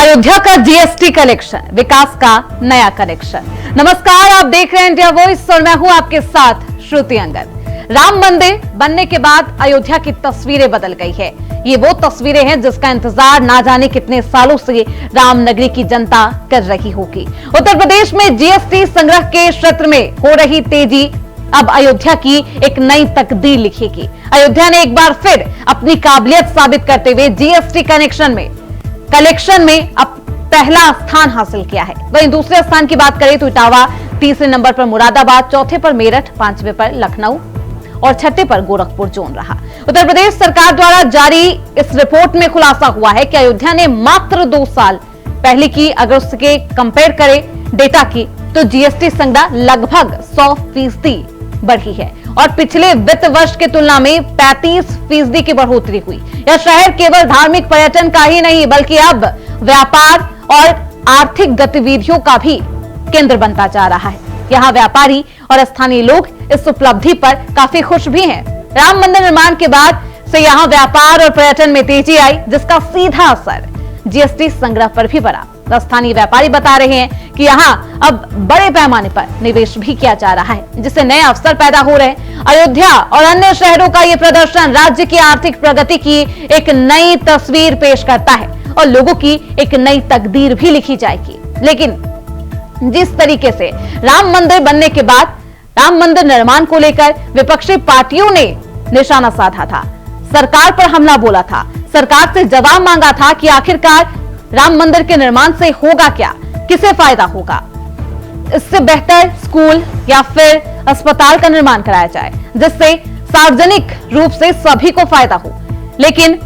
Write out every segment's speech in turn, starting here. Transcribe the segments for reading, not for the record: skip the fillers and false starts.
अयोध्या का GST collection, विकास का नया कनेक्शन। नमस्कार, आप देख रहे हैं इंडिया वॉइस और मैं हूं आपके साथ श्रुति अंगद। राम मंदिर बनने के बाद अयोध्या की तस्वीरें बदल गई है। ये वो तस्वीरें हैं जिसका इंतजार ना जाने कितने सालों से रामनगरी की जनता कर रही होगी। उत्तर प्रदेश में जीएसटी संग्रह के क्षेत्र में हो रही तेजी अब अयोध्या की एक नई तकदीर लिखेगी। अयोध्या ने एक बार फिर अपनी काबिलियत साबित करते हुए जीएसटी कलेक्शन में अब पहला स्थान हासिल किया है। वहीं दूसरे स्थान की बात करें तो इटावा, तीसरे नंबर पर मुरादाबाद, चौथे पर मेरठ, पांचवें पर लखनऊ और छठे पर गोरखपुर जोन रहा। उत्तर प्रदेश सरकार द्वारा जारी इस रिपोर्ट में खुलासा हुआ है कि अयोध्या ने मात्र 2 साल पहले की अगर उसके कंपेयर करें डेटा की तो जीएसटी संग्रह लगभग 100% बढ़ी है और पिछले वित्त वर्ष की तुलना में 35% की बढ़ोतरी हुई। यह शहर केवल धार्मिक पर्यटन का ही नहीं बल्कि अब व्यापार और आर्थिक गतिविधियों का भी केंद्र बनता जा रहा है। यहाँ व्यापारी और स्थानीय लोग इस उपलब्धि पर काफी खुश भी हैं। राम मंदिर निर्माण के बाद से यहाँ व्यापार और पर्यटन में तेजी आई, जिसका सीधा असर जीएसटी संग्रह पर भी पड़ा। स्थानीय व्यापारी बता रहे हैं कि यहाँ अब बड़े पैमाने पर निवेश भी किया जा रहा है, जिससे नए अवसर पैदा हो रहे हैं। अयोध्या और अन्य शहरों का ये प्रदर्शन राज्य की आर्थिक प्रगति की एक नई तस्वीर पेश करता है और लोगों की एक नई तकदीर भी लिखी जाएगी। लेकिन जिस तरीके से राम मंदिर बनने के बाद राम मंदिर निर्माण को लेकर विपक्षी पार्टियों ने निशाना साधा था, सरकार पर हमला बोला था, सरकार से जवाब मांगा था कि आखिरकार राम मंदिर के निर्माण से होगा क्या, किसे फायदा होगा। इससे बेहतर स्कूल या फिर अस्पताल का निर्माण कराया जाए जिससे सार्वजनिक रूप से सभी को फायदा हो। लेकिन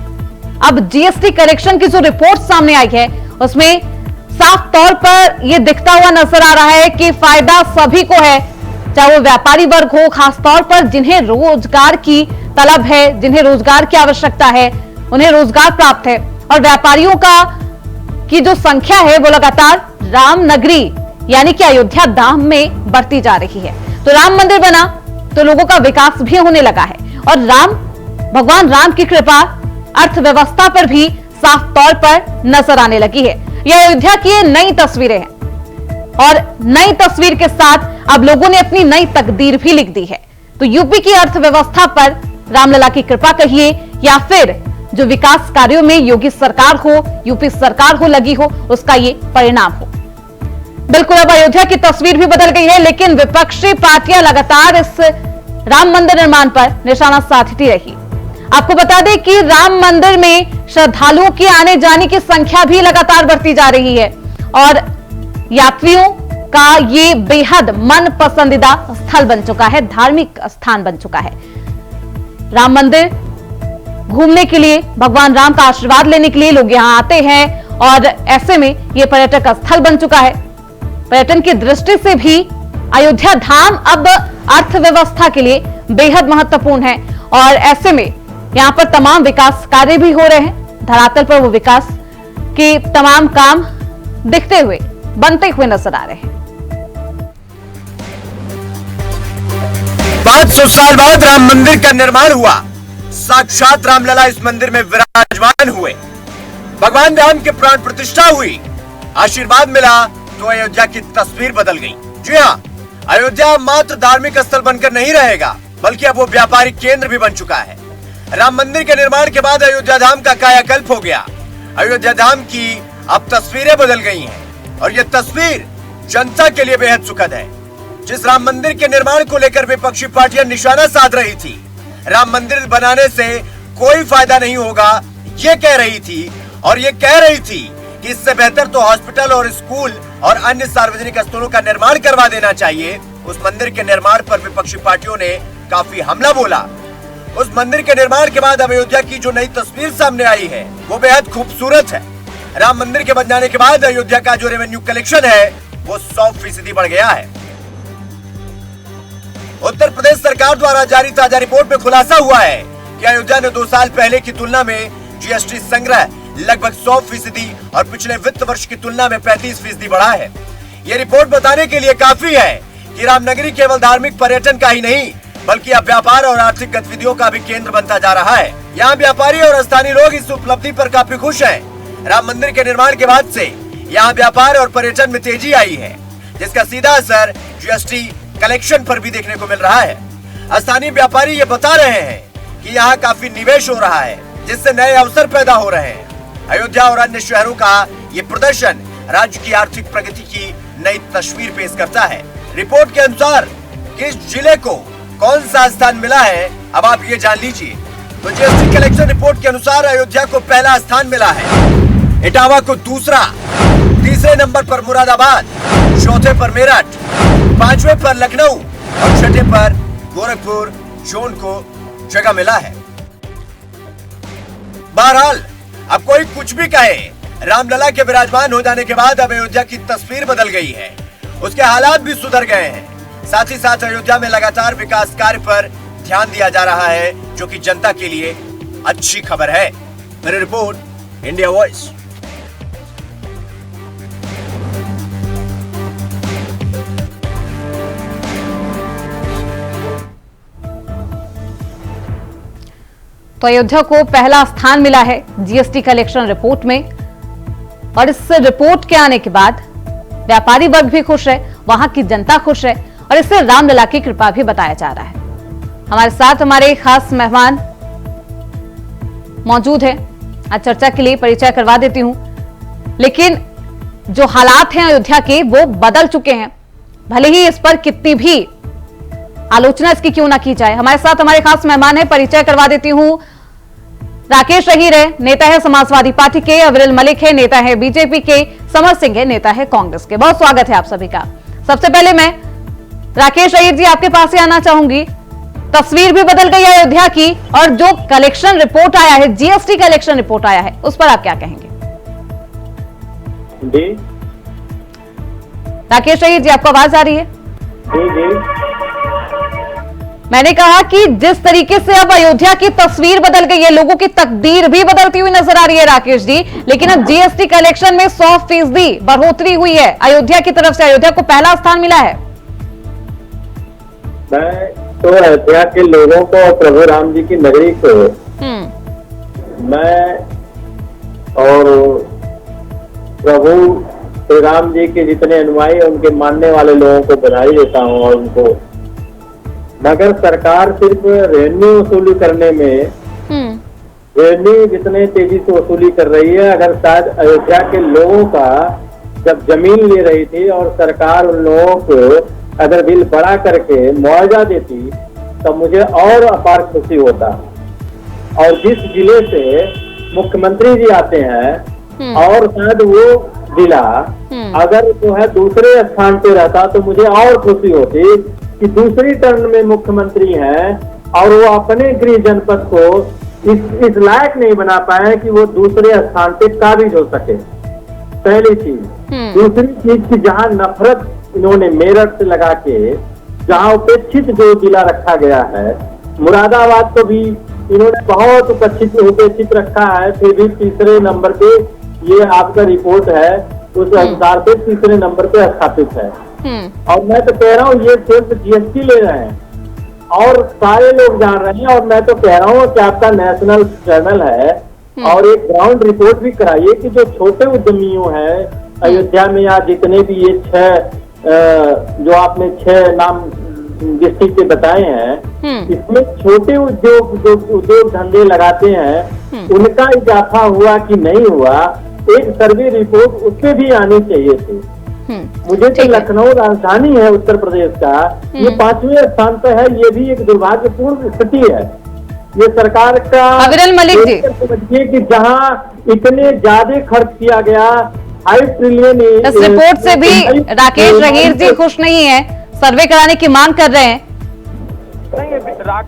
अब जीएसटी कलेक्शन की जो रिपोर्ट सामने आई है उसमें साफ तौर पर यह दिखता हुआ नजर आ रहा है कि फायदा सभी को है, चाहे वो व्यापारी वर्ग हो, खासतौर पर जिन्हें रोजगार की तलब है, जिन्हें रोजगार की आवश्यकता है, उन्हें रोजगार प्राप्त है और व्यापारियों की जो संख्या है वो लगातार राम नगरी यानी कि अयोध्या धाम में बढ़ती जा रही है। तो राम मंदिर बना तो लोगों का विकास भी होने लगा है और भगवान राम की कृपा अर्थव्यवस्था पर भी साफ तौर पर नजर आने लगी है। यह अयोध्या की नई तस्वीरें हैं और नई तस्वीर के साथ अब लोगों ने अपनी नई तकदीर भी लिख दी है। तो यूपी की अर्थव्यवस्था पर रामलला की कृपा कहिए या फिर जो विकास कार्यों में योगी सरकार हो, यूपी सरकार हो लगी हो, उसका ये परिणाम हो। बिल्कुल अब अयोध्या की तस्वीर भी बदल गई है, लेकिन विपक्षी पार्टियां लगातार इस राम मंदिर निर्माण पर निशाना साधती रही। आपको बता दें कि राम मंदिर में श्रद्धालुओं की आने जाने की संख्या भी लगातार बढ़ती जा रही है और यात्रियों का ये बेहद मन पसंदीदा स्थल बन चुका है, धार्मिक स्थान बन चुका है। राम मंदिर घूमने के लिए, भगवान राम का आशीर्वाद लेने के लिए लोग यहां आते हैं और ऐसे में यह पर्यटक स्थल बन चुका है। पर्यटन की दृष्टि से भी अयोध्या धाम अब अर्थव्यवस्था के लिए बेहद महत्वपूर्ण है और ऐसे में यहां पर तमाम विकास कार्य भी हो रहे हैं। धरातल पर वो विकास के तमाम काम दिखते हुए, बनते हुए नजर आ रहे हैं। 500 साल बाद राम मंदिर का निर्माण हुआ। साक्षात रामलला इस मंदिर में विराजमान हुए। भगवान राम के प्राण प्रतिष्ठा हुई, आशीर्वाद मिला तो अयोध्या की तस्वीर बदल गई। जी हाँ, अयोध्या मात्र धार्मिक स्थल बनकर नहीं रहेगा बल्कि अब वो व्यापारिक केंद्र भी बन चुका है। राम मंदिर के निर्माण के बाद अयोध्या धाम का कायाकल्प हो गया। अयोध्या धाम की अब तस्वीरें बदल गई हैं और ये तस्वीर जनता के लिए बेहद सुखद है। जिस राम मंदिर के निर्माण को लेकर विपक्षी पार्टियां निशाना साध रही थी, राम मंदिर बनाने से कोई फायदा नहीं होगा ये कह रही थी और ये कह रही थी कि इससे बेहतर तो हॉस्पिटल और स्कूल और अन्य सार्वजनिक स्थलों का निर्माण करवा देना चाहिए। उस मंदिर के निर्माण पर विपक्षी पार्टियों ने काफी हमला बोला। उस मंदिर के निर्माण के बाद अयोध्या की जो नई तस्वीर सामने आई है वो बेहद खूबसूरत है। राम मंदिर के बन जाने के बाद अयोध्या का जो रेवेन्यू कलेक्शन है वो 100% बढ़ गया है। उत्तर प्रदेश सरकार द्वारा जारी ताजा रिपोर्ट में खुलासा हुआ है कि अयोध्या ने 2 साल पहले की तुलना में जीएसटी संग्रह लगभग 100% और पिछले वित्त वर्ष की तुलना में 35% बढ़ा है। ये रिपोर्ट बताने के लिए काफी है कि रामनगरी केवल धार्मिक पर्यटन का ही नहीं बल्कि अब व्यापार और आर्थिक गतिविधियों का भी केंद्र बनता जा रहा है। यहाँ व्यापारी और स्थानीय लोग इस उपलब्धि पर काफी खुश हैं। राम मंदिर के निर्माण के बाद से यहाँ व्यापार और पर्यटन में तेजी आई है, जिसका सीधा असर जीएसटी कलेक्शन पर भी देखने को मिल रहा है। स्थानीय व्यापारी ये बता रहे हैं कि यहाँ काफी निवेश हो रहा है, जिससे नए अवसर पैदा हो रहे हैं। अयोध्या और अन्य शहरों का ये प्रदर्शन राज्य की आर्थिक प्रगति की नई तस्वीर पेश करता है। रिपोर्ट के अनुसार किस जिले को कौन सा स्थान मिला है, अब आप ये जान लीजिए। तो जीएसटी कलेक्शन रिपोर्ट के अनुसार अयोध्या को पहला स्थान मिला है, इटावा को दूसरा, तीसरे नंबर पर मुरादाबाद, चौथे पर मेरठ, पांचवें पर लखनऊ और छठे पर गोरखपुर जोन को जगह मिला है। बहरहाल अब कोई कुछ भी कहे, रामलला के विराजमान हो जाने के बाद अब अयोध्या की तस्वीर बदल गई है, उसके हालात भी सुधर गए हैं। साथ ही साथ अयोध्या में लगातार विकास कार्य पर ध्यान दिया जा रहा है, जो कि जनता के लिए अच्छी खबर है। मेरी रिपोर्ट, इंडिया वॉइस। तो अयोध्या को पहला स्थान मिला है जीएसटी कलेक्शन रिपोर्ट में, और इस रिपोर्ट के आने के बाद व्यापारी वर्ग भी खुश है, वहां की जनता खुश है, और इससे रामलला की कृपा भी बताया जा रहा है। हमारे साथ हमारे खास मेहमान मौजूद हैं, आज चर्चा के लिए परिचय करवा देती हूं। लेकिन जो हालात हैं अयोध्या के, वो बदल चुके हैं, भले ही इस पर कितनी भी आलोचना इसकी क्यों ना की जाए। हमारे साथ हमारे खास मेहमान है, परिचय करवा देती हूं। राकेश अहीर है, नेता है समाजवादी पार्टी के। अविरल मलिक है, नेता है बीजेपी के। समर सिंह है, नेता है कांग्रेस के। बहुत स्वागत है आप सभी का। सबसे पहले मैं राकेश अहीर जी आपके पास ही आना चाहूंगी। तस्वीर भी बदल गई है अयोध्या की, और जो कलेक्शन रिपोर्ट आया है, जीएसटी कलेक्शन रिपोर्ट आया है, उस पर आप क्या कहेंगे? जी राकेश अहीर जी, आपको आवाज आ रही है? जी जी मैंने कहा कि जिस तरीके से अब अयोध्या की तस्वीर बदल गई है, लोगों की तकदीर भी बदलती हुई नजर आ रही है राकेश जी, लेकिन अब जीएसटी कलेक्शन में 100% बढ़ोतरी हुई है अयोध्या की तरफ से। अयोध्या को पहला स्थान मिला है। मैं तो अयोध्या के लोगों को और प्रभु राम जी की नगरी को मैं और प्रभु श्री राम जी के जितने अनुयायी उनके मानने वाले लोगों को बधाई देता हूँ। और उनको, मगर सरकार सिर्फ रेवेन्यू वसूली करने में, रेवेन्यू जितने तेजी से वसूली कर रही है, अगर शायद अयोध्या के लोगों का जब जमीन ले रही थी और सरकार उन लोगों को अगर बिल बढ़ा करके मुआवजा देती, तो मुझे और अपार खुशी होता। और जिस जिले से मुख्यमंत्री जी आते हैं और शायद वो जिला अगर जो है दूसरे स्थान पे रहता, तो मुझे और खुशी होती कि दूसरी टर्न में मुख्यमंत्री हैं और वो अपने गृह जनपद को इस लायक नहीं बना पाए कि वो दूसरे स्थान पे काबिज हो सके। पहली चीज। दूसरी चीज की जहां नफरत इन्होंने मेरठ से लगा के जहां उपेक्षित जो जिला रखा गया है, मुरादाबाद को भी इन्होंने बहुत उपेक्षित रखा है, फिर भी तीसरे नंबर पे ये आपका रिपोर्ट है उस अनुसार पे तीसरे नंबर पे स्थापित है। और मैं तो कह रहा हूँ ये सिर्फ जीएसटी ले रहे हैं और सारे लोग जान रहे हैं। और मैं तो कह रहा हूँ कि आपका नेशनल चैनल है और एक ग्राउंड रिपोर्ट भी कराइए कि जो छोटे उद्यमियों हैं अयोध्या में, या जितने भी ये 6 जो आपने 6 नाम डिस्ट्रिक्ट के बताए हैं, इसमें छोटे उद्योग धंधे लगाते हैं, उनका इजाफा हुआ कि नहीं हुआ, एक सर्वे रिपोर्ट उसपे भी आनी चाहिए थी। मुझे तो लखनऊ राजधानी है उत्तर प्रदेश का, ये 5वें स्थान पर है। ये भी एक दुर्भाग्यपूर्ण स्थिति है। ये सरकार का अविरल मलिक जी, समझिए कि जहां इतने ज्यादा खर्च किया गया, 5 ट्रिलियन। इस रिपोर्ट से भी राकेश अहीर जी खुश नहीं है, सर्वे कराने की मांग कर रहे हैं। नहीं,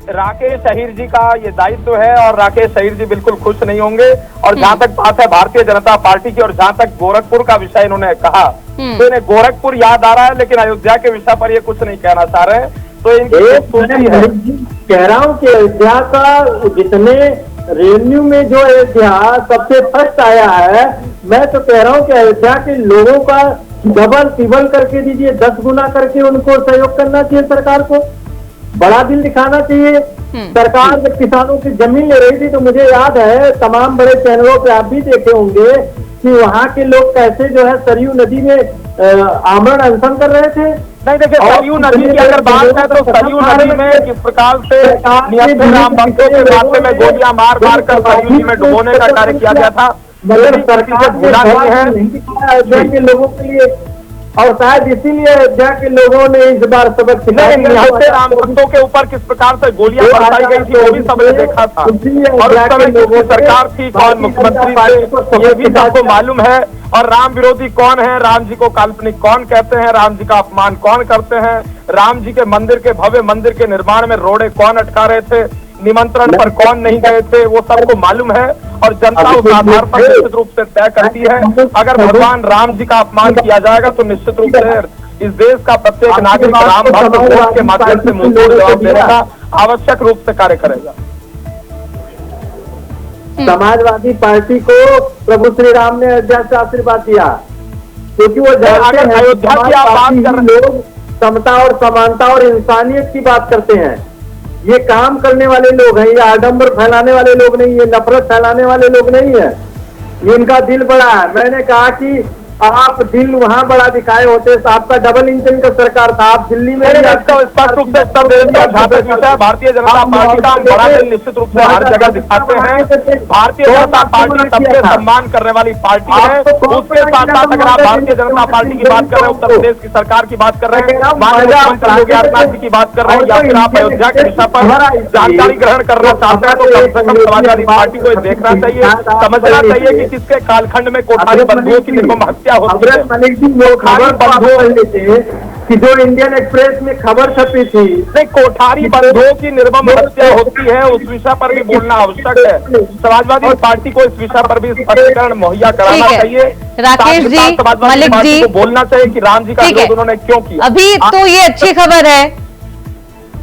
राकेश अहीर जी का ये दायित्व है और राकेश अहीर जी बिल्कुल खुश नहीं होंगे। और जहां तक बात है भारतीय जनता पार्टी की, और जहां तक गोरखपुर का विषय इन्होंने कहा, तो इन्हें गोरखपुर याद आ रहा है, लेकिन अयोध्या के विषय पर ये कुछ नहीं कहना चाह रहे हैं। तो इनकी कह रहा हूँ कि अयोध्या का जितने रेवेन्यू में जो अयोध्या सबसे फर्स्ट आया है, मैं तो कह रहा हूँ कि अयोध्या के लोगों का डबल ट्रिबल करके दीजिए, 10 गुना करके उनको सहयोग करना चाहिए। सरकार को बड़ा दिल दिखाना चाहिए। सरकार जब किसानों की जमीन ले रही थी, तो मुझे याद है तमाम बड़े चैनलों पे आप भी देखे होंगे कि वहाँ के लोग कैसे जो है सरयू नदी में आमरण अनशन कर रहे थे। नहीं देखिए, सरयू नदी की अगर बात है तो सरयू नदी में किस प्रकार से निहत्थे राम भक्तों के रास्ते में गोलियां मार मार कर सरयू नदी में डुबोने का कार्य किया गया था, मगर सरकार भूला नहीं है अयोध्या के लोगों के लिए, और शायद इसीलिए अयोध्या के लोगों ने इस बार सबक सिखाया। निहत्थे राम भक्तों के ऊपर किस प्रकार से गोलियां बरसाई गई थी वो भी सबने देखा था, और उस समय किसकी सरकार थी, कौन मुख्यमंत्री थे, ये भी सबको मालूम है। और राम विरोधी कौन है, राम जी को काल्पनिक कौन कहते हैं, राम जी का अपमान कौन करते हैं, राम जी के मंदिर के भव्य मंदिर के निर्माण में रोड़े कौन अटका रहे थे, निमंत्रण पर कौन नहीं गए थे, वो सबको मालूम है। और जनता उस आधार पर निश्चित रूप से तय करती है। अगर भगवान राम जी का अपमान किया जाएगा तो निश्चित रूप से इस देश का प्रत्येक नागरिक राम भक्त वोट के माध्यम से मुंहतोड़ जवाब देने का आवश्यक रूप से कार्य करेगा। समाजवादी पार्टी को प्रभु श्री राम ने अयोध्या से आशीर्वाद दिया, क्योंकि वो जानते हैं अयोध्या की आप बात कर रहे लोग समता और समानता और इंसानियत की बात करते हैं। ये काम करने वाले लोग हैं, ये आडंबर फैलाने वाले लोग नहीं है, नफरत फैलाने वाले लोग नहीं है। इनका दिल बड़ा है। मैंने कहा कि आप दिल वहाँ बड़ा दिखाए होते तो आपका डबल इंजन का सरकार था, आप दिल्ली में स्पष्ट रूप से भारतीय जनता पार्टी का बड़ा दिल निश्चित रूप से हर जगह दिखाते हैं। भारतीय जनता पार्टी सबके सम्मान करने वाली पार्टी है। उसके साथ साथ अगर आप भारतीय जनता पार्टी की बात कर रहे हैं, उत्तर प्रदेश की सरकार की बात कर रहे हैं, माननीय मुख्यमंत्री योगी आदित्यनाथ जी की बात कर रहे हैं, या फिर आप अयोध्या के विषय पर जानकारी ग्रहण करना चाहते हैं, तो कम से कम समाजवादी पार्टी को देखना चाहिए, समझना चाहिए कि किसके कालखंड में कोठारी बंदियों की निर्मम हत्या होती है। मलिक जी वो खबर पढ़ लेते कि जो इंडियन एक्सप्रेस में खबर छपी थी, नहीं, कोठारी बंधुओं की निर्मम हत्या होती है, उस विषय पर भी बोलना आवश्यक है। समाजवादी पार्टी को इस विषय पर भी स्पष्टीकरण मुहैया कराना चाहिए। राकेश जी, मलिक जी को बोलना चाहिए कि राम जी का विरोध उन्होंने क्यों किया। अभी तो ये अच्छी खबर है,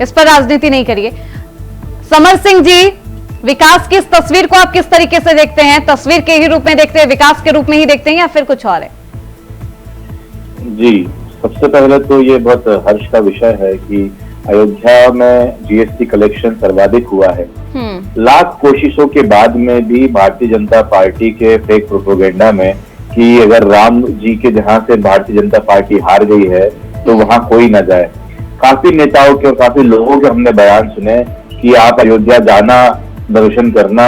इस पर राजनीति नहीं करिए। समर सिंह जी, विकास की इस तस्वीर को आप किस तरीके से देखते हैं? तस्वीर के ही रूप में देखते हैं, विकास के रूप में ही देखते हैं, या फिर कुछ और है? जी, सबसे पहले तो ये बहुत हर्ष का विषय है कि अयोध्या में जीएसटी कलेक्शन सर्वाधिक हुआ है। लाख कोशिशों के बाद में भी भारतीय जनता पार्टी के फेक प्रोपेगेंडा में कि अगर राम जी के जहां से भारतीय जनता पार्टी हार गई है तो वहां कोई ना जाए। काफी नेताओं के और काफी लोगों के हमने बयान सुने कि आप अयोध्या जाना, दर्शन करना,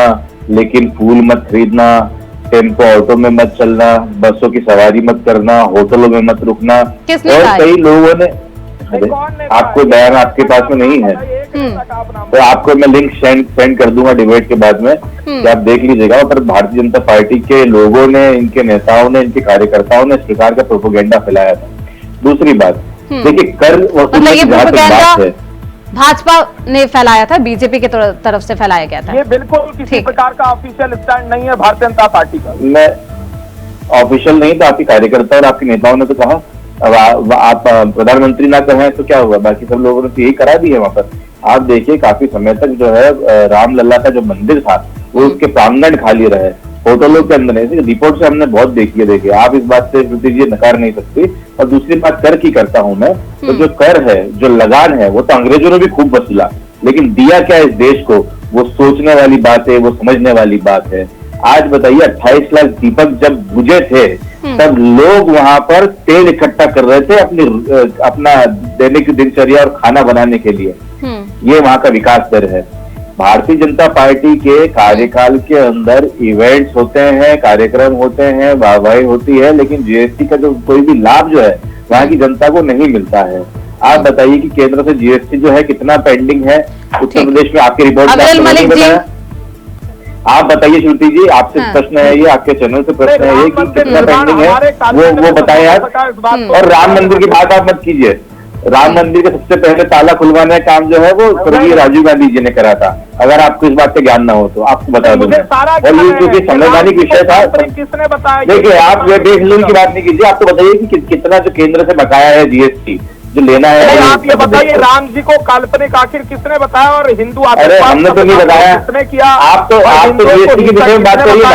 लेकिन फूल मत खरीदना, टेम्पो ऑटो में मत चलना, बसों की सवारी मत करना, होटलों में मत रुकना। और कई लोगों ने, आपको बयान आपके पास में नहीं है तो आपको मैं लिंक सेंड कर दूंगा डिबेट के बाद में, कि आप देख लीजिएगा। पर भारतीय जनता पार्टी के लोगों ने, इनके नेताओं ने, इनके कार्यकर्ताओं ने इस प्रकार का प्रोपेगेंडा फैलाया था। दूसरी बात, देखिए कर वसूली की जहां तक बात है, भाजपा ने फैलाया था, बीजेपी की तरफ से फैलाया गया था। ये बिल्कुल किसी प्रकार का ऑफिशियल स्टैंड नहीं है भारतीय जनता पार्टी का। मैं ऑफिशियल नहीं तो आपके कार्यकर्ता और आपके नेताओं ने तो कहा। अब आप प्रधानमंत्री ना कहें तो क्या हुआ, बाकी सब लोगों ने तो यही करा दी है वहां पर। आप देखिए काफी समय तक जो है रामलला का जो मंदिर था वो उसके प्रांगण खाली रहे, होटलों के अंदर नहीं। रिपोर्ट से हमने बहुत देखी है। देखिए आप इस बात से श्रुति जी नकार नहीं सकती। और दूसरी बात कर की करता हूं मैं, तो जो कर है, जो लगान है, वो तो अंग्रेजों ने भी खूब वसूला, लेकिन दिया क्या इस देश को, वो सोचने वाली बात है, वो समझने वाली बात है। आज बताइए 28 लाख दीपक जब बुझे थे तब लोग वहां पर तेल इकट्ठा कर रहे थे अपना दैनिक दिनचर्या और खाना बनाने के लिए। ये वहां का विकास दर है। भारतीय जनता पार्टी के कार्यकाल के अंदर इवेंट्स होते हैं, कार्यक्रम होते हैं, वाहवाही होती है, लेकिन जीएसटी का जो कोई भी लाभ जो है वहां की जनता को नहीं मिलता है। आप बताइए कि केंद्र से जीएसटी जो है कितना पेंडिंग है उत्तर प्रदेश में? आपकी रिपोर्ट में आप बताइए श्रुति जी, आपसे प्रश्न है ये, आपके चैनल से प्रश्न है ये कि कितना पेंडिंग है, वो बताएं आप। और राम मंदिर की बात आप मत कीजिए। राम मंदिर का सबसे पहले ताला खुलवाने का काम जो है वो स्वर्गीय राजीव गांधी जी ने करा था। अगर आपको इस बात का ज्ञान ना हो तो आपको बता दूंगा। और ये क्योंकि संवैधानिक विषय था, किसने बताया? देखिए आप ये बेफिजूल की बात नहीं कीजिए। आपको बताइए कि कितना जो केंद्र से बकाया है जीएसटी जो लेना है। आप ये बताइए राम जी को काल्पनिक आखिर किसने बताया और हिंदू? अरे हमने तो नहीं बताया, किसने किया? आप तो जीएसटी के विषय में बात करिए ना,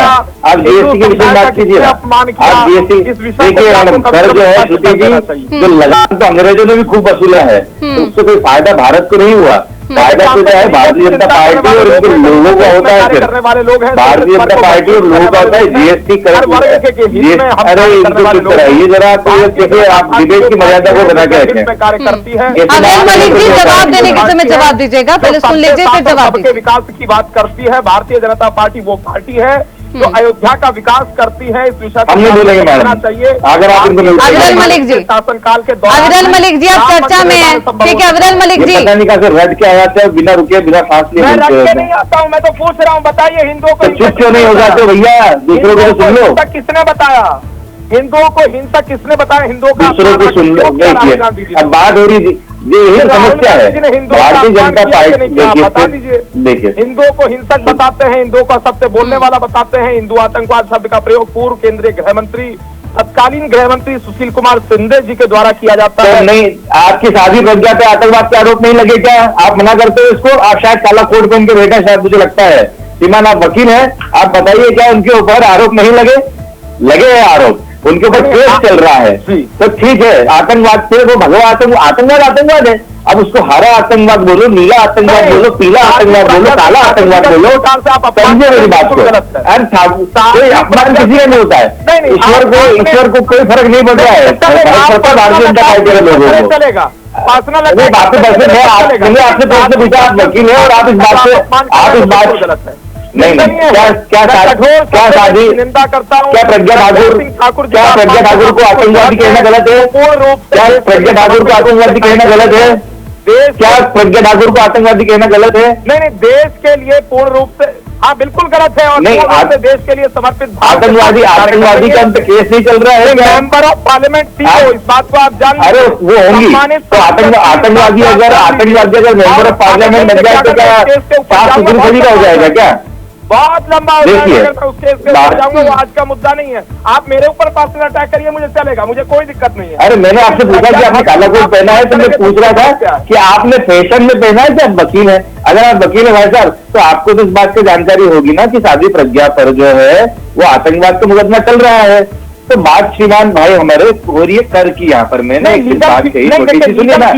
आप जीएसटी के विषय में बात कीजिए ना। आप जीएसटी देखिए, कर जो है श्रुति जी, जो लगान तो अंग्रेजों ने भी खूब वसूला है, तो उससे कोई फायदा भारत को नहीं हुआ। फायदा तो क्या है, भारतीय जनता पार्टी और उनके लोगों का होता है। फिर करने वाले लोग हैं, भारतीय जनता पार्टी और लोगों का होता है जीएसटी कर। अरे इनको चुप कराइए जरा, तो देखिए आप डिबेट की मर्यादा को बना के रखें। कार्य करती है। अनिल मलिक जी जवाब देने के समय जवाब दीजिएगा, पहले सुन लीजिए फिर जवाब सबके विकास की बात करती है। भारतीय जनता पार्टी वो पार्टी है जो अयोध्या का विकास करती है। इस विषय हम नहीं बोलेंगे मैडम, चाहिए। अगर आप इनको अविरल मलिक जी, शासनकाल के दौरान अविरल मलिक जी आप चर्चा में हैं, ठीक है अविरल मलिक जी। पता नहीं कैसे रट के आया था, बिना रुके बिना सांस लिए। मैं रट के नहीं आता हूँ, मैं तो पूछ रहा हूँ, बताइए हिंदुओं को चुप क्यों नहीं हो जाते भैया, दूसरों को तो सुन लो। हिंसा किसने बताया? हिंदुओं को हिंसा किसने बताया? हिंदुओं का दूसरों को सुन लो। देखिए अब बात हो रही, यही समस्या है भारतीय जनता पार्टी। देखिए हिंदुओं को हिंसक बताते हैं, हिंदुओं को सत्य बोलने वाला बताते हैं। हिंदू आतंकवाद शब्द का प्रयोग पूर्व केंद्रीय गृह मंत्री, तत्कालीन गृह मंत्री सुशील कुमार शिंदे जी के द्वारा किया जाता है। नहीं, आपकी शादी प्रज्ञा पे आतंकवाद के आरोप नहीं लगे क्या? आप मना करते हो इसको? आप शायद काला कोट पहन के बैठे, शायद मुझे लगता है। श्रीमान आप वकील हैं, आप बताइए क्या उनके ऊपर आरोप नहीं लगे? लगे हैं आरोप, उनके ऊपर केस चल रहा है। तो ठीक है, आतंकवाद से वो भगवा आतंकवाद है। अब उसको हरा आतंकवाद बोलो, नीला आतंकवाद बोलो, पीला आतंकवाद बोलो, काला आतंकवाद बोलो, समझे मेरी बात को। कोई अपमान किसी का नहीं होता है। ईश्वर को कोई फर्क नहीं पड़ रहा है, भारतीय जनता पार्टी के लोगों को चलेगा। आपसे प्रश्न पूछा, आप वकील है और आप इस बात से नहीं क्या शादी निंदा करता हूँ। क्या प्रज्ञा ठाकुर को आतंकवादी कहना गलत है? क्या प्रज्ञा ठाकुर को आतंकवादी कहना गलत है? क्या प्रज्ञा ठाकुर को आतंकवादी कहना गलत है? नहीं, देश के लिए पूर्ण रूप से हाँ बिल्कुल गलत है। और नहीं, देश के लिए समर्पित आतंकवादी का केस नहीं चल रहा है। मेंबर ऑफ पार्लियामेंट थी वो, इस बात को आप जान। अरे वो होंगी तो आतंकवादी अगर मेंबर ऑफ पार्लियामेंट बन जाए तो क्या साफ सुथरी सभी का हो जाएगा क्या? बहुत लंबा हो जाएगा। उस केस पे जाऊंगा, वो आज का मुद्दा नहीं है। आप मेरे ऊपर पर्सनल अटैक करिए, मुझे चलेगा, मुझे कोई दिक्कत नहीं है। अरे मैंने आपसे पूछा कि आपने काला कोट पहना है, तो मैं पूछ रहा था कि आपने फैशन में पहना है कि आप वकील है? अगर आप वकील है भाई साहब, तो आपको तो इस बात की जानकारी होगी ना कि शादी प्रज्ञा पर जो है वो आतंकवाद का मुकदमा चल रहा है। तो बात श्रीमान भाई हमारे हो रही है कर की। यहाँ पर मैंने एक बात कही, छोटी सी सुनिए ना,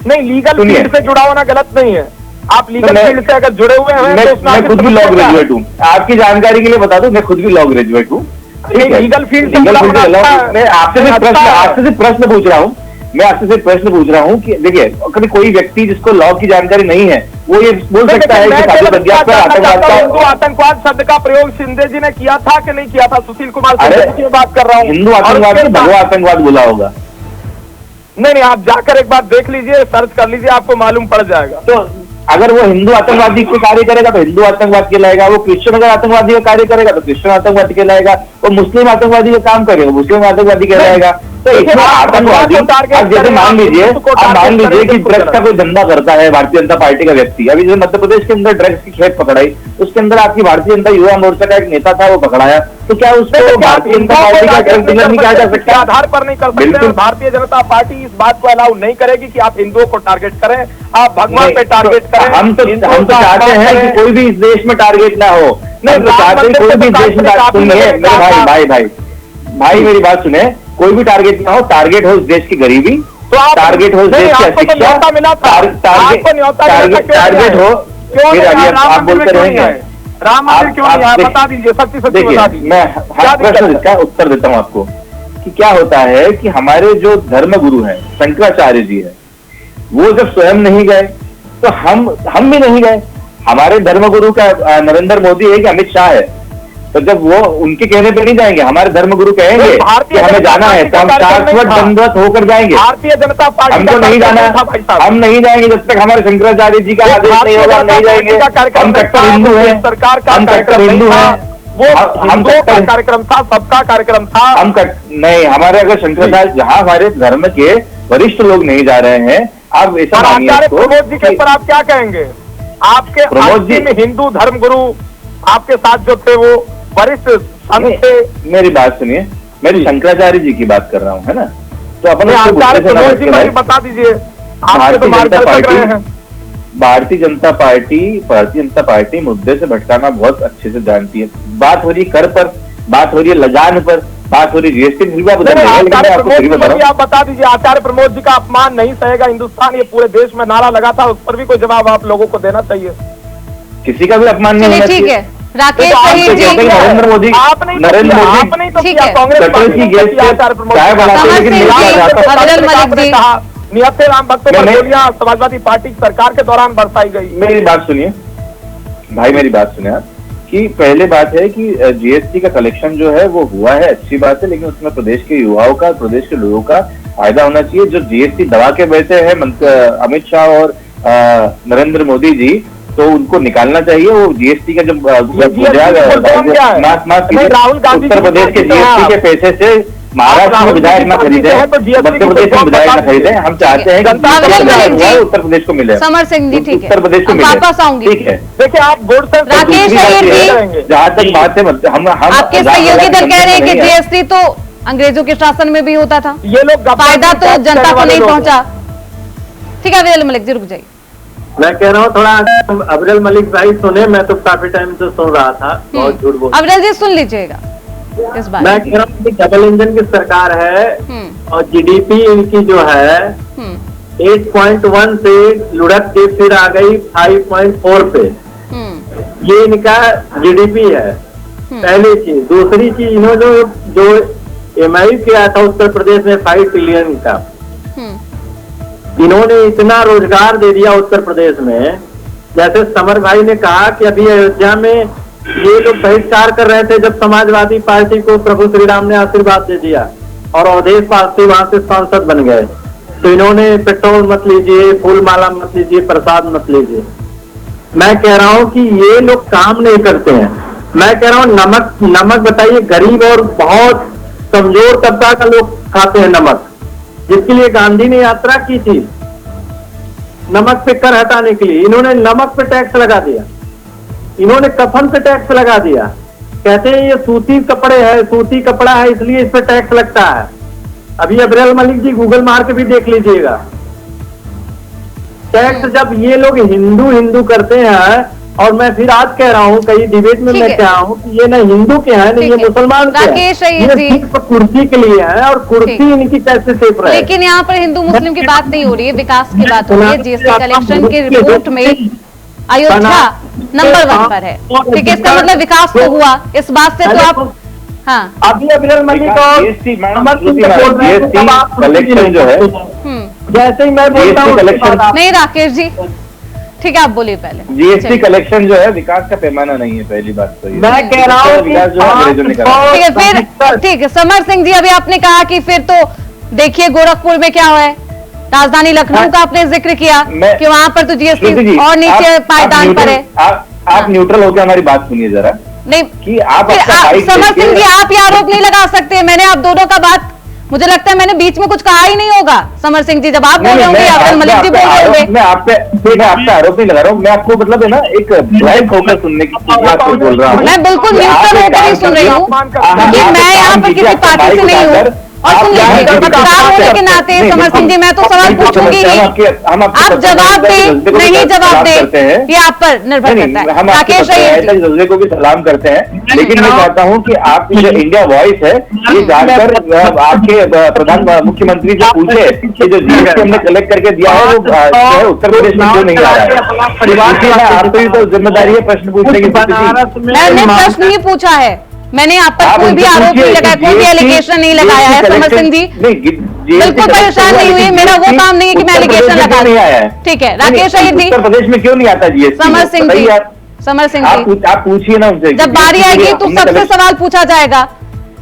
नहीं लीगल फील्ड से जुड़ा होना गलत नहीं है। आप लीगल फील्ड से अगर जुड़े हुए हैं, मैं खुद भी लॉ ग्रेजुएट हूँ। आपकी जानकारी के लिए बता दूं, मैं खुद भी लॉ ग्रेजुएट हूँ। लीगल फील्ड मैं आपसे सिर्फ प्रश्न पूछ रहा हूँ। मैं आपसे सिर्फ प्रश्न पूछ रहा हूँ कि देखिए कभी कोई व्यक्ति जिसको लॉ की जानकारी नहीं है वो ये बोल सकता है कि आतंकवाद शब्द का प्रयोग शिंदे जी ने किया था कि नहीं किया था? सुशील कुमार शिंदे की बात कर रहा हूँ। हिंदू आतंकवाद की भगवा आतंकवाद बोला होगा? नहीं, आप जाकर एक बार देख लीजिए, सर्च कर लीजिए, आपको मालूम पड़ जाएगा। तो अगर वो हिंदू आतंकवादी के कार्य करेगा तो हिंदू आतंकवाद कहलाएगा, वो क्रिश्चियन अगर आतंकवादी का कार्य करेगा तो क्रिश्चियन आतंकवादी कहलाएगा, वो मुस्लिम आतंकवादी का काम करेगा मुस्लिम आतंकवादी कहलाएगा। तो इसमें आतंकवादी, अब जैसे मान लीजिए कि ड्रग्स का कोई धंधा करता है भारतीय जनता पार्टी का व्यक्ति। अभी जैसे मध्य प्रदेश के अंदर ड्रग्स की खेप पकड़ाई, उसके अंदर आपकी भारतीय जनता युवा मोर्चा का एक नेता था, वो पकड़ाया, तो क्या उसको भारतीय जनता पार्टी का ड्रग डीलर नहीं कहा जा सकता? आधार पर नहीं कर सकते। भारतीय जनता पार्टी इस बात को अलाउ नहीं करेगी कि आप हिंदुओं को टारगेट करें, आप भगवान पे टारगेट करें। हम तो चाहते हैं कि कोई भी इस देश में टारगेट ना हो। नहीं तो चाहते हैं कोई भी देश में, सुनिए मेरे भाई मेरी बात सुने, कोई भी टारगेट ना हो। टारगेट हो इस देश की गरीबी, तो टारगेट हो इस देश की शिक्षा, टारगेट हो। फिर अभी आप बोलते रहेंगे राम मंदिर क्यों नहीं है? बता दीजिए, सच्ची सच्ची बता दीजिए। मैं हर प्रश्न का उत्तर देता हूँ आपको कि क्या होता है कि हमारे जो धर्म गुरु हैं शंकराचार्य जी है, वो जब स्वयं नहीं गए तो हम भी नहीं गए। हमारे धर्मगुरु का नरेंद्र मोदी है कि अमित शाह है, तो जब वो उनके कहने पे नहीं जाएंगे, हमारे धर्मगुरु कहेंगे कि हमें जाना है तो हम शाश्वत दंडवत होकर जाएंगे। भारतीय जनता पार्टी हमको नहीं जाना, हम नहीं जाएंगे जब तक हमारे शंकराचार्य जी का आदेश नहीं होगा, हम नहीं जाएंगे। हम कट्टर हिंदू हैं, सरकार का हम कट्टर हिंदू हैं, वो हम कार्यक्रम था, सबका कार्यक्रम था। नहीं, हमारे अगर शंकराचार्य जहाँ हमारे धर्म के वरिष्ठ लोग नहीं जा रहे हैं, आप ऐसा मानिए। प्रमोद जी के ऊपर आप क्या कहेंगे? आपके प्रमोद जी में हिंदू धर्म गुरु आपके साथ जो थे वो वरिष्ठ संत थे। मेरी बात सुनिए, मैं शंकराचार्य जी की बात कर रहा हूँ, है ना? तो अपने बता दीजिए। भारतीय जनता पार्टी मुद्दे से भटकाना बहुत अच्छे से जानती है। बात हो रही है कर पर, बात हो रही है लगान पर, बात हो रही जीएसटी फिर भी आप उधर नहीं, लेकिन मैं आचार्य आपको फिर भी प्रमोद बता जी रहा आप बता दीजिए, आचार्य प्रमोद जी का अपमान नहीं सहेगा हिंदुस्तान, ये पूरे देश में नारा लगा था, उस पर भी कोई जवाब आप लोगों को देना चाहिए। हूं किसी का भी अपमान नहीं चलिए होना ठीक चाहिए। है, राकेश तो आप शहीद तो जी। कहते हैं नरेंद्र मोदी आपने ही तो नरेंद्र किया, मोदी आपने ही तो ठीक किया, है। कांग्रेस पेट्रोल पार्टी की ने गैस किया, से आचार्य प्रमोद चाय जी। बनाते समर लेकिन सिंह नहीं जी, किया जाता। अब्दुल मलिक जी। कहा नियते राम भक्तों पर मैं- गोलियां समाजवादी पार्टी की सरकार के दौरान बरसाई गई। मेरी बात सुनिए भाई, मेरी बात सुनिए आप कि पहले बात है कि जीएसटी का कलेक्शन जो है वो हुआ है, अच्छी बात है, लेकिन उसमें प्रदेश के युवाओं का, प्रदेश के लोगों का फायदा होना चाहिए। जो जीएसटी दबा के बैठे हैं अमित शाह और नरेंद्र मोदी जी, तो उनको निकालना चाहिए। वो जीएसटी का जो राहुल गांधी उत्तर प्रदेश के जीएसटी के पैसे से महाराष्ट्र में विधायक न खरीदे, मध्य प्रदेश में विधायक न खरीदे। हम चाहते हैं कि उत्तर प्रदेश को मिले, समर सिंह जी ठीक है, उत्तर प्रदेश को अब मिले। वापस आऊंगी। ठीक है, देखिए आप बोर्ड से राकेश अय्यर जी, जहाँ तक बात है हम आपके सहयोगी दल कह रहे हैं कि जीएसटी तो अंग्रेजों के शासन में भी होता था, ये लोग फायदा तो जनता को नहीं पहुंचा। ठीक है अब्दुल मलिक जी रुक जाइए। मैं कह रहा हूँ थोड़ा अब्दुल मलिक भाई सुने, मैं तो काफी टाइम से सुन रहा था, बहुत झूठ बोल। अब्दुल जी सुन लीजिएगा इस बार। मैं कह रहा हूँ कि डबल इंजन की सरकार है और जीडीपी इनकी जो है 8.1 से लुढ़क के फिर आ गई 5.4 पे। ये इनका जीडीपी है, पहली चीज। दूसरी चीज इन्होंने जो एमआई किया था उत्तर प्रदेश में 5 ट्रिलियन का, इन्होंने इतना रोजगार दे दिया उत्तर प्रदेश में। जैसे समर भाई ने कहा कि अभी अयोध्या में ये लोग बहिष्कार कर रहे थे, जब समाजवादी पार्टी को प्रभु श्री राम ने आशीर्वाद दे दिया और अवधेश पासी वहां से सांसद बन गए, तो इन्होंने पेट्रोल मत लीजिए, फूल माला मत लीजिए, प्रसाद मत लीजिए। मैं कह रहा हूं कि ये लोग काम नहीं करते हैं। मैं कह रहा हूं नमक बताइए, गरीब और बहुत कमजोर तबका का लोग खाते हैं नमक, जिसके लिए गांधी ने यात्रा की थी नमक पे कर हटाने के लिए। इन्होंने नमक पे टैक्स लगा दिया, इन्होंने कफन पे टैक्स लगा दिया। कहते हैं ये सूती कपड़े है, सूती कपड़ा है इसलिए इस पे टैक्स लगता है। अभी अब्दुल मलिक जी गूगल मार के भी देख लीजिएगा। टैक्स जब ये लोग हिंदू करते हैं, और मैं फिर आज कह रहा हूँ कई डिबेट में मैं कह रहा हूँ कि ये ना हिंदू के हैं, नहीं ये मुसलमान के हैं, ये सिर्फ कुर्सी के लिए है, और कुर्सी इनकी कैसे सेफ रहे। लेकिन यहाँ पर हिंदू मुस्लिम की बात नहीं हो रही है, विकास की बात हो रही है। जीएसटी कलेक्शन की रिपोर्ट में अयोध्या नंबर 1 पर है। ठीक है, इसका मतलब विकास तो हुआ, इस बात से तो आप हाँ अभी अब्दुल मलिक और कलेक्शन जो है, जैसे ही मैं बोलता हूँ नहीं राकेश जी, ठीक है आप बोलिए पहले। जीएसटी कलेक्शन जो है विकास का पैमाना नहीं है, पहली बात तो ये। मैं कह रहा हूँ विकास जो है अंग्रेजों ने करा। ठीक है फिर, ठीक है समर सिंह जी, अभी आपने कहा कि फिर तो देखिए गोरखपुर में क्या हुआ है, राजधानी लखनऊ का आपने जिक्र किया कि वहां पर तो जीएसटी और नीचे पायदान पर है। आप न्यूट्रल होकर हमारी बात सुनिए जरा। नहीं कि आप समर सिंह जी आप ये आरोप नहीं लगा सकते। मैंने आप दोनों का बात, मुझे लगता है मैंने बीच में कुछ कहा ही नहीं होगा। समर सिंह जी जब आप बोल रहे होंगे, अब्दुल मलिक जी बोल रहे होंगे, मैं आपसे आरोप नहीं लगा रहा हूँ, मैं आपको मतलब है ना एक ब्लैंक होकर सुनने की बात बोल रहा हूँ। मैं बिल्कुल न्यूट्रल होकर ही सुन रही हूँ, क्योंकि मैं यहाँ पर किसी पार्टी से नहीं हूँ। और सुनिए पत्रकार होने के नाते समर सिंह जी मैं तो सवाल पूछूंगी ही, आप जवाब दें नहीं जवाब दें ये आप पर निर्भर करता है। हम राकेश जज्बे को भी सलाम करते हैं, लेकिन मैं चाहता हूं कि आप जो इंडिया वॉइस है ये जानकर आपके प्रधान मुख्यमंत्री से पूछे कि जो जीएसटी हमने कलेक्ट करके दिया है वो उत्तर प्रदेश में क्यों नहीं आ रहा है। आपकी तो जिम्मेदारी है प्रश्न पूछने की। मैंने प्रश्न नहीं पूछा है, मैंने आप पर कोई भी आरोप नहीं लगाया, कोई भी एलिगेशन नहीं लगाया है। समर सिंह जी बिल्कुल परेशान नहीं हुई, मेरा वो काम नहीं है कि मैं एलिगेशन लगा दूं। ठीक है राकेश अय्यर जी, उत्तर प्रदेश में क्यों नहीं आता जीएसटी? समर सिंह जी, समर सिंह जी आप पूछिए ना उनसे, जब बारी आएगी तो सबसे सवाल पूछा जाएगा।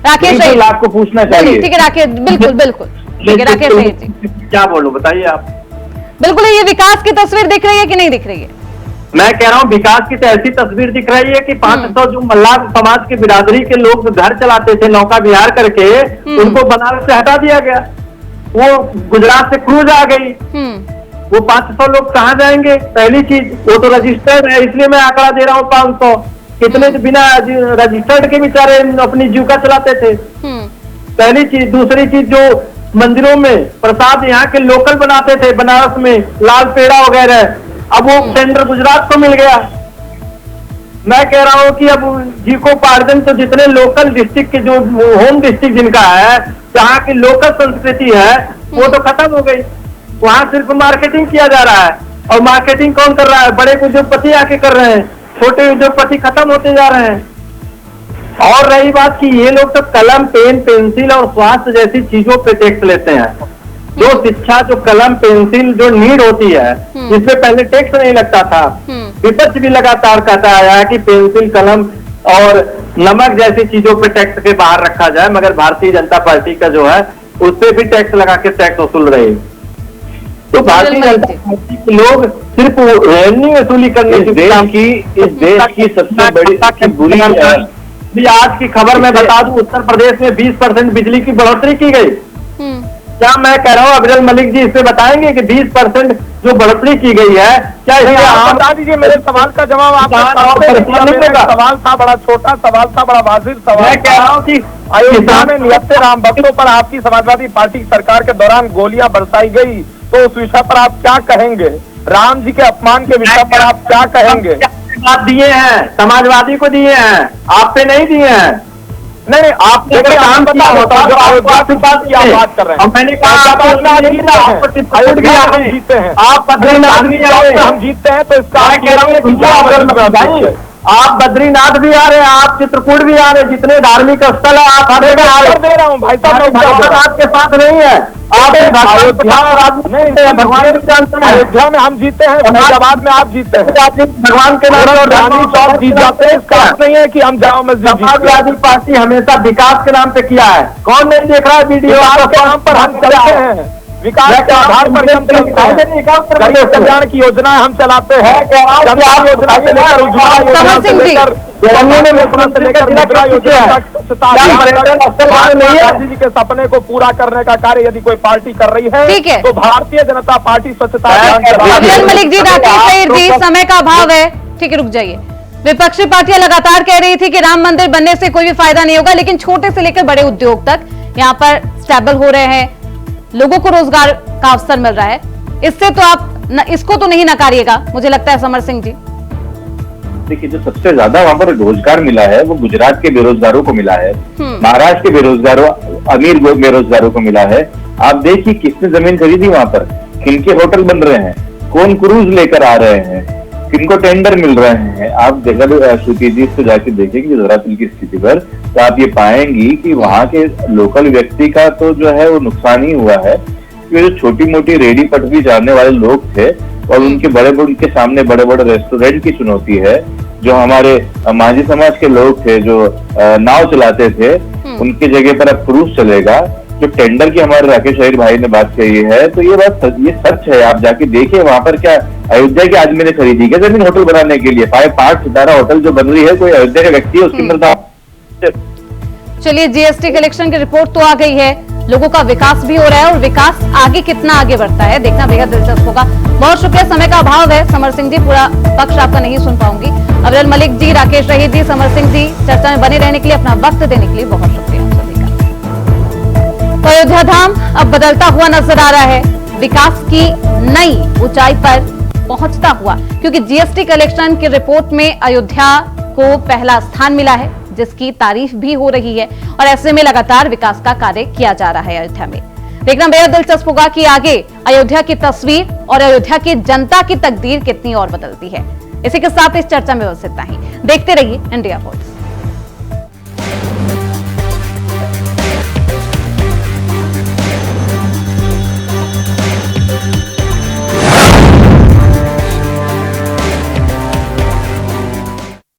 राकेश अय्यर आपको पूछना चाहिए। ठीक है राकेश, बिल्कुल बिल्कुल ठीक है राकेश अय्यर जी, क्या बोलूं बताइए आप। बिल्कुल ये विकास की तस्वीर दिख रही है कि नहीं दिख रही है? मैं कह रहा हूँ विकास की तो ऐसी तस्वीर दिख रही है कि 500 जो मल्लाह समाज के बिरादरी के लोग घर चलाते थे नौका विहार करके, उनको बनारस से हटा दिया गया, वो गुजरात से क्रूज आ गई। वो 500 लोग कहाँ जाएंगे? पहली चीज वो तो रजिस्टर्ड है, इसलिए मैं आंकड़ा दे रहा हूँ 500। कितने बिना रजिस्टर्ड के बेचारे अपनी जीविका चलाते थे, पहली चीज। दूसरी चीज जो मंदिरों में प्रसाद यहाँ के लोकल बनाते थे बनारस में, लाल पेड़ा वगैरह, अब वो टेंडर गुजरात को मिल गया। मैं कह रहा हूँ कि अब जीविकोपार्जन तो जितने लोकल डिस्ट्रिक्ट के जो होम डिस्ट्रिक्ट जिनका है, जहाँ की लोकल संस्कृति है, वो तो खत्म हो गई। वहाँ सिर्फ मार्केटिंग किया जा रहा है, और मार्केटिंग कौन कर रहा है? बड़े उद्योगपति आके कर रहे हैं, छोटे उद्योगपति खत्म होते जा रहे हैं। और रही बात कि ये लोग तो कलम, पेन, पेंसिल और स्वास्थ्य जैसी चीजों पे टैक्स लेते हैं। जो शिक्षा, जो कलम, पेंसिल जो नीड होती है, जिसपे पहले टैक्स नहीं लगता था। विपक्ष भी लगातार कहता आया है कि पेंसिल, कलम और नमक जैसी चीजों पे टैक्स के बाहर रखा जाए, मगर भारतीय जनता पार्टी का जो है उस पे भी टैक्स लगा के टैक्स वसूल रहे हैं। तो भारतीय जनता पार्टी के लोग सिर्फ रेवेन्यू वसूली करने इस देश की सबसे बड़ी बुरी आज की खबर मैं बता दूं, उत्तर प्रदेश में 20% बिजली की बढ़ोतरी की गई। क्या मैं कह रहा हूँ, अफजल मलिक जी इससे बताएंगे कि 20% जो बढ़ोतरी की गई है, क्या इसमें आप बता दीजिए। मेरे सवाल का जवाब आप सवाल था बड़ा छोटा सवाल था, बड़ा वाजिब सवाल। मैं कह रहा हूँ कि अयोध्या में निहत्थे राम भक्तों पर आपकी समाजवादी पार्टी की सरकार के दौरान गोलियां बरसाई गई, तो उस विषय पर आप क्या कहेंगे? राम जी के अपमान के विषय पर आप क्या कहेंगे? बात दिए हैं, समाजवादी को दिए हैं, आप पे नहीं दिए हैं। नहीं, आपने काम किया होता जो अयोध्या से बात कर रहे हैं। मैंने कहा आप जीते हैं, आप बद्रीनाथ भी आए, हम जीतते हैं तो इसका आप बद्रीनाथ भी आ रहे हैं, आप चित्रकूट भी आ रहे हैं, जितने धार्मिक स्थल है आप हर जगह आ रहे। दे रहा हूँ भाई साहब, आपके साथ नहीं है। आप भगवान भी जानते हैं, अयोध्या में हम जीते हैं, फैजाबाद में आप जीते हैं, भगवान के नाम पर रानी चौक जीत जाते हैं। इसका अर्थ नहीं है कि हम जाओ मस्जिद। समाजवादी पार्टी हमेशा विकास के नाम पे किया है। कौन नहीं देख रहा है वीडियो? के नाम पर हम चलते हैं, विकास के आधार पर हम चलते हैं, कल्याण की योजनाएं हम चलाते हैं, योजना से लेकर उज्ज्वला योजना से लेकर गांधी जी के सपने को पूरा करने का कार्य यदि कोई पार्टी कर रही है तो भारतीय जनता पार्टी स्वच्छता अफजल मलिक जी, राकेश सहीर जी, समय का अभाव है, ठीक है, रुक जाइए। विपक्षी पार्टियां लगातार कह रही थी कि राम मंदिर बनने से कोई भी फायदा नहीं होगा, लेकिन छोटे से लेकर बड़े उद्योग तक यहाँ पर स्टेबल हो रहे हैं, लोगों को रोजगार का अवसर मिल रहा है। इससे तो आप इसको तो नहीं नकारिएगा, मुझे लगता है समर सिंह जी। देखिए, जो सबसे ज्यादा वहाँ पर रोजगार मिला है वो गुजरात के बेरोजगारों को मिला है, महाराष्ट्र के बेरोजगारों, अमीर बेरोजगारों को मिला है। आप देखिए किसने जमीन खरीदी वहाँ पर, किनके होटल बन रहे हैं, कौन क्रूज लेकर आ रहे हैं, किनको टेंडर मिल रहे हैं। आप अगर श्रुति जी से जाके देखेंगे गुजरात की स्थिति पर, तो आप ये पाएंगी कि वहाँ के लोकल व्यक्ति का तो जो है वो नुकसान ही हुआ है। जो छोटी मोटी रेडी पटरी जानने वाले लोग थे और उनके सामने बड़े बड़े रेस्टोरेंट की चुनौती है। जो हमारे माझी समाज के लोग थे जो नाव चलाते थे, उनकी जगह पर अब क्रूज चलेगा। जो टेंडर की हमारे राकेश सहीर भाई ने बात कही है, तो ये सच है। आप जाके देखिए वहां पर क्या अयोध्या के आदमी ने खरीदी क्या जमीन होटल बनाने के लिए? 5 सितारा होटल जो बन रही है, कोई अयोध्या का व्यक्ति है उसके अंदर। चलिए, जीएसटी कलेक्शन की रिपोर्ट तो आ गई है, लोगों का विकास भी हो रहा है और विकास आगे कितना आगे बढ़ता है देखना बेहद दिलचस्प होगा। बहुत शुक्रिया, समय का अभाव है समर सिंह जी, पूरा पक्ष आपका नहीं सुन पाऊंगी। अफजल मलिक जी, राकेश सहीर जी, समर सिंह जी, चर्चा में बने रहने के लिए, अपना वक्त देने के लिए बहुत शुक्रिया सभी का। तो अयोध्या धाम अब बदलता हुआ नजर आ रहा है, विकास की नई ऊंचाई पर पहुंचता हुआ, क्योंकि जीएसटी कलेक्शन की रिपोर्ट में अयोध्या को पहला स्थान मिला है, जिसकी तारीफ भी हो रही है और ऐसे में लगातार विकास का कार्य किया जा रहा है अयोध्या में। देखना बेहद दिलचस्प होगा कि आगे अयोध्या की तस्वीर और अयोध्या की जनता की तकदीर कितनी और बदलती है। इसी के साथ इस चर्चा में बस इतना ही। देखते रहिए इंडिया वॉइस।